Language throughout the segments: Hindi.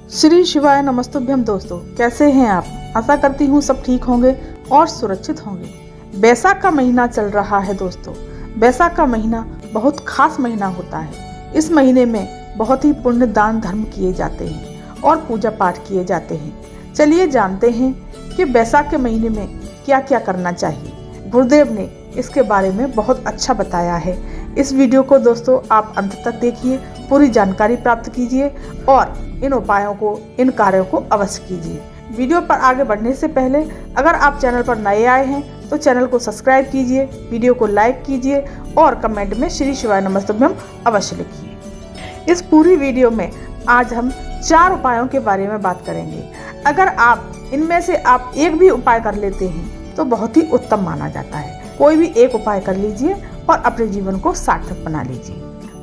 श्री शिवाय नमस्तुभ्यम। दोस्तों, कैसे हैं आप? आशा करती हूँ सब ठीक होंगे और सुरक्षित होंगे। बैसाख का महीना चल रहा है दोस्तों। बैसाख का महीना बहुत खास महीना होता है। इस महीने में बहुत ही पुण्य दान धर्म किए जाते हैं और पूजा पाठ किए जाते हैं। चलिए जानते हैं कि बैसाख के महीने में क्या क्या करना चाहिए। गुरुदेव ने इसके बारे में बहुत अच्छा बताया है। इस वीडियो को दोस्तों आप अंत तक देखिए, पूरी जानकारी प्राप्त कीजिए और इन उपायों को, इन कार्यों को अवश्य कीजिए। वीडियो पर आगे बढ़ने से पहले अगर आप चैनल पर नए आए हैं तो चैनल को सब्सक्राइब कीजिए, वीडियो को लाइक कीजिए और कमेंट में श्री शिवाय नमस्तुभ्यम अवश्य लिखिए। इस पूरी वीडियो में आज हम 4 उपायों के बारे में बात करेंगे। अगर आप इनमें से आप एक भी उपाय कर लेते हैं तो बहुत ही उत्तम माना जाता है। कोई भी एक उपाय कर लीजिए और अपने जीवन को सार्थक बना लीजिए।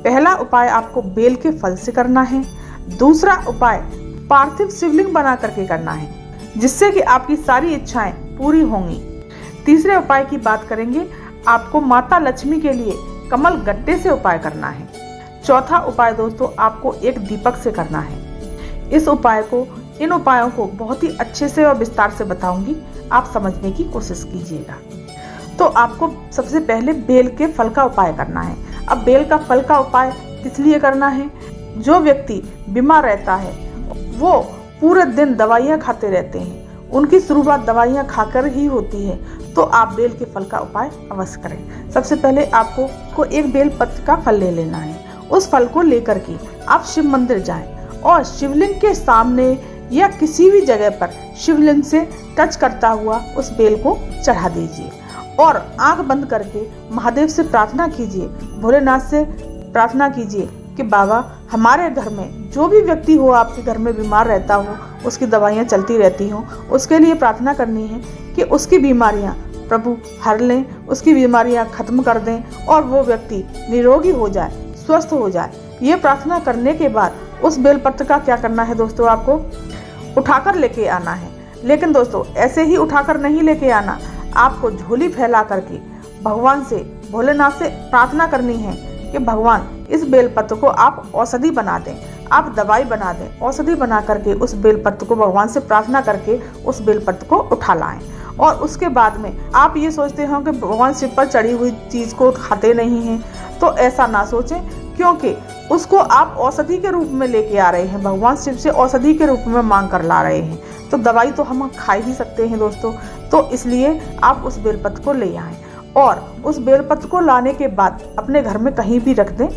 पहला उपाय आपको बेल के फल से करना है। दूसरा उपाय पार्थिव शिवलिंग बना करके करना है, जिससे कि आपकी सारी इच्छाएं पूरी होंगी। तीसरे उपाय की बात करेंगे, आपको माता लक्ष्मी के लिए कमल गट्टे से उपाय करना है। चौथा उपाय दोस्तों आपको एक दीपक से करना है। इन उपायों को बहुत ही अच्छे से और विस्तार से बताऊंगी, आप समझने की कोशिश कीजिएगा। तो आपको सबसे पहले बेल के फल का उपाय करना है। अब बेल का फल का उपाय किस लिए करना है? जो व्यक्ति बीमार रहता है वो पूरे दिन दवाइयाँ खाते रहते हैं, उनकी शुरुआत दवाइयाँ खाकर ही होती है, तो आप बेल के फल का उपाय अवश्य करें। सबसे पहले आपको एक बेल पत्र का फल ले लेना है। उस फल को लेकर के आप शिव मंदिर जाएं और शिवलिंग के सामने या किसी भी जगह पर शिवलिंग से टच करता हुआ उस बेल को चढ़ा दीजिए और आंख बंद करके महादेव से प्रार्थना कीजिए, भोलेनाथ से प्रार्थना कीजिए कि बाबा हमारे घर में जो भी व्यक्ति हो, आपके घर में बीमार रहता हो, उसकी दवाइयाँ चलती रहती हों, उसके लिए प्रार्थना करनी है कि उसकी बीमारियाँ प्रभु हर लें, उसकी बीमारियाँ खत्म कर दें और वो व्यक्ति निरोगी हो जाए, स्वस्थ हो जाए। ये प्रार्थना करने के बाद उस बेलपत्र का क्या करना है दोस्तों, आपको उठाकर लेके आना है। लेकिन दोस्तों ऐसे ही उठाकर नहीं लेके आना, आपको झोली फैला करके भगवान से, भोलेनाथ से प्रार्थना करनी है कि भगवान इस बेलपत्र को आप औषधि बना दें, आप दवाई बना दें। औषधि बना करके उस बेलपत्र को भगवान से प्रार्थना करके उस बेलपत्र को उठा लाएं। और उसके बाद में आप ये सोचते हो कि भगवान शिव पर चढ़ी हुई चीज़ को खाते नहीं हैं, तो ऐसा ना सोचें, क्योंकि उसको आप औषधि के रूप में लेके आ रहे हैं, भगवान शिव से औषधि के रूप में मांग कर ला रहे हैं। तो दवाई तो हम खा ही सकते हैं दोस्तों, तो इसलिए आप उस बेलपत्र को ले आएं और उस बेलपत्र को लाने के बाद अपने घर में कहीं भी रख दें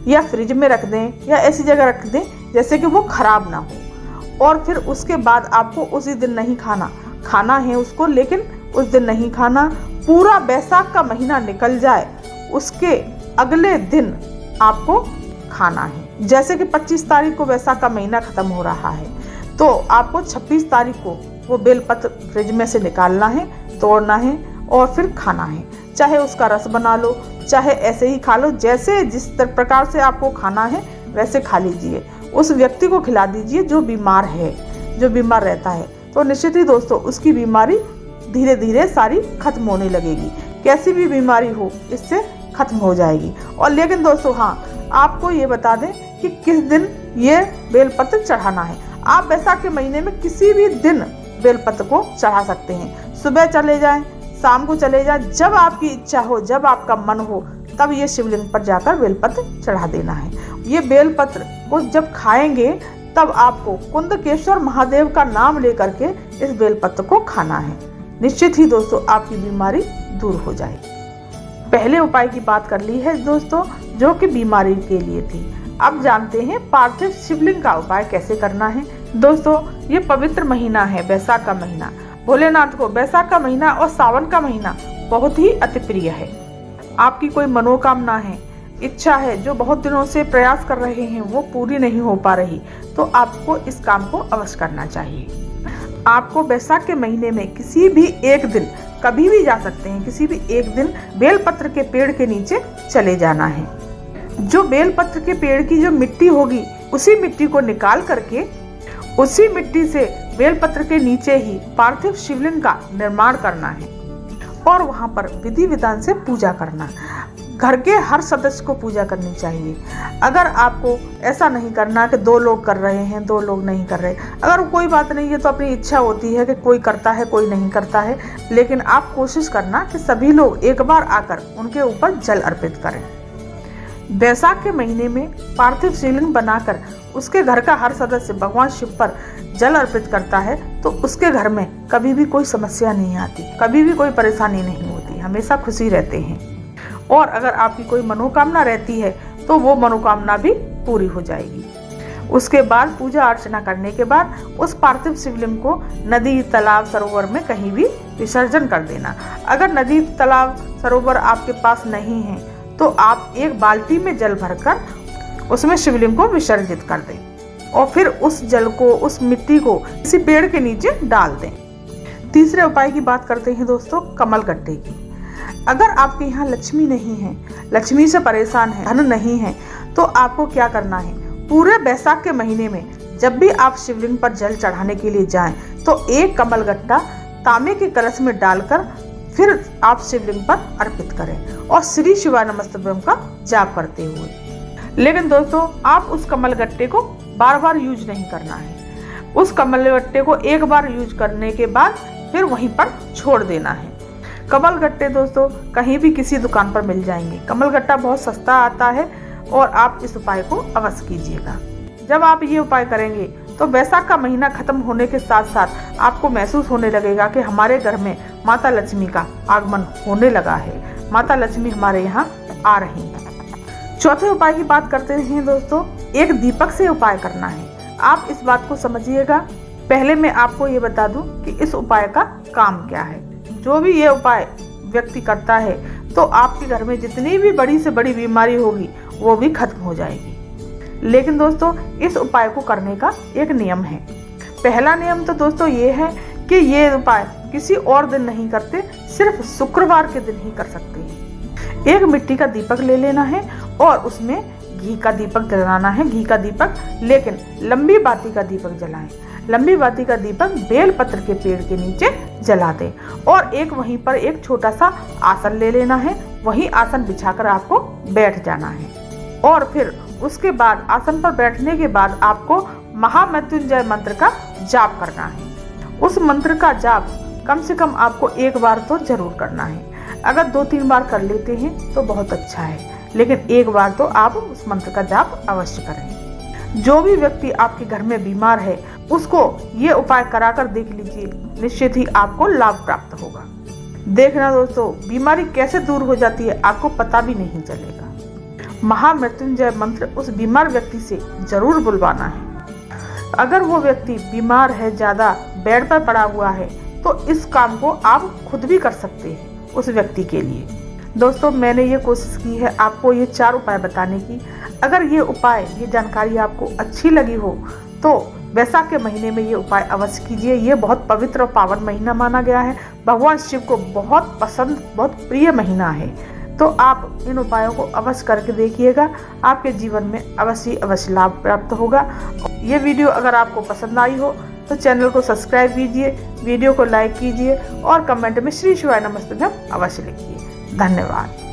या फ्रिज में रख दें या ऐसी जगह रख दें जैसे कि वो खराब ना हो। और फिर उसके बाद आपको उसी दिन नहीं खाना है उसको, लेकिन उस दिन नहीं खाना। पूरा बैसाख का महीना निकल जाए उसके अगले दिन आपको खाना है। जैसे कि 25 तारीख को बैसाख का महीना खत्म हो रहा है, तो आपको 26 तारीख को वो बेलपत्र फ्रिज में से निकालना है, तोड़ना है और फिर खाना है। चाहे उसका रस बना लो, चाहे ऐसे ही खा लो, जैसे जिस प्रकार से आपको खाना है वैसे खा लीजिए। उस व्यक्ति को खिला दीजिए जो बीमार है, जो बीमार रहता है, तो निश्चित ही दोस्तों उसकी बीमारी धीरे धीरे सारी खत्म होने लगेगी। कैसी भी बीमारी हो इससे खत्म हो जाएगी। और लेकिन दोस्तों हाँ, आपको ये बता दें कि किस दिन ये बेलपत्र चढ़ाना है। आप बैसाख के महीने में किसी भी दिन बेलपत्र को चढ़ा सकते हैं। सुबह चले जाएं, शाम को चले जाएं, जब आपकी इच्छा हो, जब आपका मन हो, तब ये शिवलिंग पर जाकर बेलपत्र चढ़ा देना है। ये बेलपत्र को जब खाएंगे तब आपको कुंदकेश्वर महादेव का नाम लेकर के इस बेलपत्र को खाना है। निश्चित ही दोस्तों आपकी बीमारी दूर हो जाएगी। पहले उपाय की बात कर ली है दोस्तों, जो कि बीमारी के लिए थी। अब जानते हैं पार्थिव शिवलिंग का उपाय कैसे करना है। दोस्तों ये पवित्र महीना है बैसाख का महीना। भोलेनाथ को बैसाख का महीना और सावन का महीना बहुत ही अति प्रिय है। आपकी कोई मनोकामना है, इच्छा है, जो बहुत दिनों से प्रयास कर रहे हैं, वो पूरी नहीं हो पा रही, तो आपको इस काम को अवश्य करना चाहिए। आपको बैसाख के महीने में किसी भी एक दिन, कभी भी जा सकते हैं, किसी भी एक दिन बेलपत्र के पेड़ के नीचे चले जाना है। जो बेलपत्र के पेड़ की जो मिट्टी होगी, उसी मिट्टी को निकाल करके उसी मिट्टी से बेलपत्र के नीचे ही पार्थिव शिवलिंग का निर्माण करना है और वहां पर विधि विधान से पूजा करना। घर के हर सदस्य को पूजा करनी चाहिए। अगर आपको ऐसा नहीं करना कि 2 लोग कर रहे हैं 2 लोग नहीं कर रहे, अगर कोई बात नहीं है तो अपनी इच्छा होती है कि कोई करता है कोई नहीं करता है, लेकिन आप कोशिश करना कि सभी लोग एक बार आकर उनके ऊपर जल अर्पित करें। बैसाख के महीने में पार्थिव शिवलिंग बनाकर उसके घर का हर सदस्य भगवान शिव पर जल अर्पित करता है तो उसके घर में कभी भी कोई समस्या नहीं आती, कभी भी कोई परेशानी नहीं होती, हमेशा खुशी रहते हैं। और अगर आपकी कोई मनोकामना रहती है तो वो मनोकामना भी पूरी हो जाएगी। उसके बाद पूजा अर्चना करने के बाद उस पार्थिव शिवलिंग को नदी, तालाब, सरोवर में कहीं भी विसर्जन कर देना। अगर नदी, तालाब, सरोवर आपके पास नहीं है तो आप एक बाल्टी में जल भरकर उसमें शिवलिंग को विसर्जित कर दें और फिर उस जल को, उस मिट्टी को किसी पेड़ के नीचे डाल दें। तीसरे उपाय की बात करते हैं दोस्तों, कमल गट्टे की। अगर आपके यहाँ लक्ष्मी नहीं है, लक्ष्मी से परेशान है, धन नहीं है, तो आपको क्या करना है, पूरे बैसाख के महीने में जब भी आप शिवलिंग पर जल चढ़ाने के लिए जाएं तो एक कमल गट्टा तांबे के कलश में डालकर फिर आप शिवलिंग पर अर्पित करें और श्री शिवाय नमस्तुभ्यम का जाप करते हुए। लेकिन दोस्तों आप उस कमल गट्टे को बार बार यूज नहीं करना है। उस कमल गट्टे को एक बार यूज करने के बाद फिर वहीं पर छोड़ देना है। कमल गट्टे दोस्तों कहीं भी किसी दुकान पर मिल जाएंगे। कमल गट्टा बहुत सस्ता आता है और आप इस उपाय को अवश्य कीजिएगा। जब आप ये उपाय करेंगे तो बैसाख का महीना खत्म होने के साथ साथ आपको महसूस होने लगेगा कि हमारे घर में माता लक्ष्मी का आगमन होने लगा है, माता लक्ष्मी हमारे यहाँ आ रही है। चौथे उपाय की बात करते हैं दोस्तों, एक दीपक से उपाय करना है। आप इस बात को समझिएगा। पहले मैं आपको ये बता दूं कि इस उपाय का काम क्या है। जो भी ये उपाय व्यक्ति करता है तो आपके घर में जितनी भी बड़ी से बड़ी बीमारी होगी वो भी खत्म हो जाएगी। लेकिन दोस्तों इस उपाय को करने का एक नियम है। पहला नियम तो दोस्तों ये है कि ये उपाय किसी और दिन नहीं करते, सिर्फ शुक्रवार के दिन ही कर सकते हैं। एक मिट्टी का दीपक ले लेना है और उसमें घी का दीपक जलाना है। घी का दीपक, लेकिन लंबी बाती का दीपक जलाएं। लंबी बाती का दीपक बेलपत्र के पेड़ के नीचे जला दें और एक वहीं पर एक छोटा सा आसन ले लेना है। वही आसन बिछाकर आपको बैठ जाना है और फिर उसके बाद आसन पर बैठने के बाद आपको महामृत्युंजय मंत्र का जाप करना है। उस मंत्र का जाप कम से कम आपको एक बार तो जरूर करना है। अगर 2-3 बार कर लेते हैं तो बहुत अच्छा है, लेकिन एक बार तो आप उस मंत्र का जाप अवश्य करें। जो भी व्यक्ति आपके घर में बीमार है उसको ये उपाय कराकर देख लीजिए, निश्चित ही आपको लाभ प्राप्त होगा। देखना दोस्तों बीमारी कैसे दूर हो जाती है आपको पता भी नहीं चलेगा। महामृत्युंजय मंत्र उस बीमार व्यक्ति से जरूर बुलवाना है। अगर वो व्यक्ति बीमार है, ज्यादा बेड पर पड़ा हुआ है, तो इस काम को आप खुद भी कर सकते हैं उस व्यक्ति के लिए। दोस्तों मैंने ये कोशिश की है आपको ये 4 उपाय बताने की। अगर ये उपाय, ये जानकारी आपको अच्छी लगी हो तो बैसाख के महीने में ये उपाय अवश्य कीजिए। ये बहुत पवित्र और पावन महीना माना गया है। भगवान शिव को बहुत पसंद, बहुत प्रिय महीना है। तो आप इन उपायों को अवश्य करके देखिएगा, आपके जीवन में अवश्य लाभ प्राप्त होगा। ये वीडियो अगर आपको पसंद आई हो तो चैनल को सब्सक्राइब कीजिए, वीडियो को लाइक कीजिए और कमेंट में श्री शिवाय नमस्तुभ्यम अवश्य लिखिए। धन्यवाद।